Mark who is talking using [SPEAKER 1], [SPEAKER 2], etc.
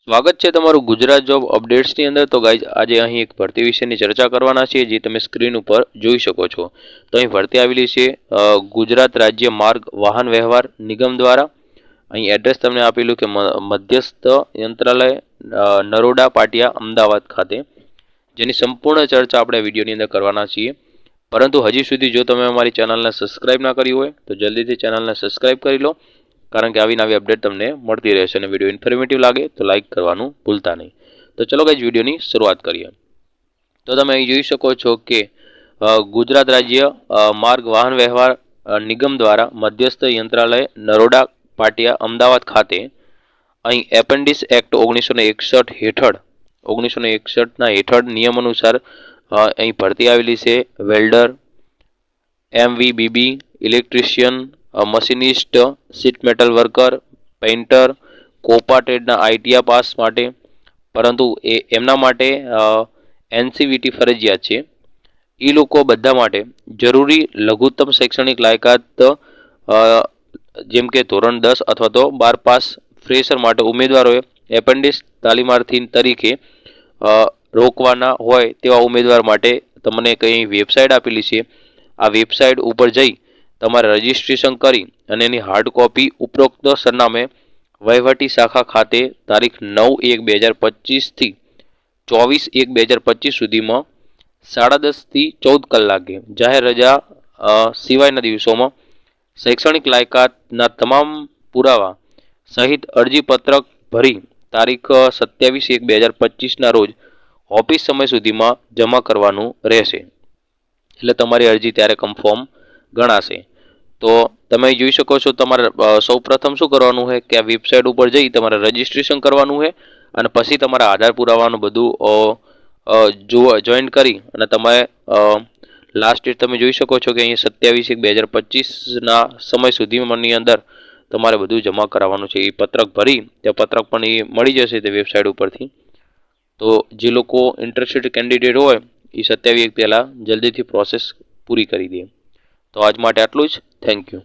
[SPEAKER 1] સ્વાગત છે તમારું ગુજરાત જોબ અપડેટ્સની અંદર। તો ગાઈઝ આજે અહીં એક ભરતી વિશેની ચર્ચા કરવાના છીએ, જે તમે સ્ક્રીન ઉપર જોઈ શકો છો। તો અહીં ભરતી આવેલી છે ગુજરાત રાજ્ય માર્ગ વાહન વ્યવહાર નિગમ દ્વારા। અહીં એડ્રેસ તમને આપેલું કે મધ્યસ્થ યંત્રાલય નરોડા પાટિયા અમદાવાદ ખાતે, જેની સંપૂર્ણ ચર્ચા આપણે વિડીયોની અંદર કરવાના છીએ। પરંતુ હજી સુધી જો તમે અમારી ચેનલને સબસ્ક્રાઇબ ના કરી હોય તો જલ્દીથી ચેનલને સબસ્ક્રાઇબ કરી લો, કારણ કે આવી નવી અપડેટ તમને મળતી રહેશે। અને વિડીયો ઇન્ફોર્મેટિવ લાગે તો લાઇક કરવાનું ભૂલતા નહીં। તો ચલો ગાઈઝ વિડીયોની શરૂઆત કરીએ। તો તમે અહીં જોઈ શકો છો કે ગુજરાત રાજ્ય માર્ગ વાહન વ્યવહાર નિગમ દ્વારા મધ્યસ્થ યંત્રાલય નરોડા પાટિયા અમદાવાદ ખાતે અહીં એપેન્ડિસ એક્ટ 1961 હેઠળ 1961ના હેઠળ નિયમ અનુસાર અહીં ભરતી આવેલી છે। Welder, MVBB, electrician, machinist, sheet metal worker, painter, COPA ટ્રેડના ITR પાસ માટે, પરંતુ એમના માટે NCVT ફરજિયાત છે। એ લોકો બધા માટે જરૂરી લઘુત્તમ શૈક્ષણિક લાયકાત જેમ કે ધોરણ 10 અથવા તો 12 પાસ ફ્રેશર માટે ઉમેદવારોએ એપેન્ડિક્સ તાલીમાર્થી તરીકે રોકવાના હોય તેવા ઉમેદવાર માટે તમને કંઈ વેબસાઇટ આપેલી છે। આ વેબસાઇટ ઉપર જઈ તમારે રજિસ્ટ્રેશન કરી અને એની હાર્ડ કોપી ઉપરોક્ત સરનામે વહીવટી શાખા ખાતે તારીખ 9/1/2025 થી 24/1/2025 સુધીમાં 10:30 થી 14 કલાકે જાહેર રજા સિવાયના દિવસોમાં શૈક્ષણિક લાયકાતના તમામ પુરાવા સહિત અરજીપત્રક ભરી તારીખ 27/1/2025ના રોજ ઓફિસ સમય સુધીમાં જમા કરવાનું રહેશે। એટલે તમારી અરજી ત્યારે કન્ફર્મ ગણાશે। તો તમે જોઈ શકો છો, તમારે સૌપ્રથમ શું કરવાનું છે કે આ વેબસાઇટ ઉપર જઈ તમારે રજિસ્ટ્રેશન કરવાનું છે, અને પછી તમારા આધાર પુરાવાનું બધું જોઈન કરી અને તમે લાસ્ટ ડેટ તમે જોઈ શકો છો કે અહીં 27/1/2025ના સમય સુધીની અંદર તમારે બધું જમા કરાવવાનું છે। એ પત્રક ભરી તે પત્રક પણ એ મળી જશે તે વેબસાઇટ ઉપરથી। તો જે લોકો ઇન્ટરેસ્ટેડ કેન્ડિડેટ હોય એ 27 પહેલાં જલ્દીથી પ્રોસેસ પૂરી કરી દે। તો આજ માટે આટલું જ। Thank you.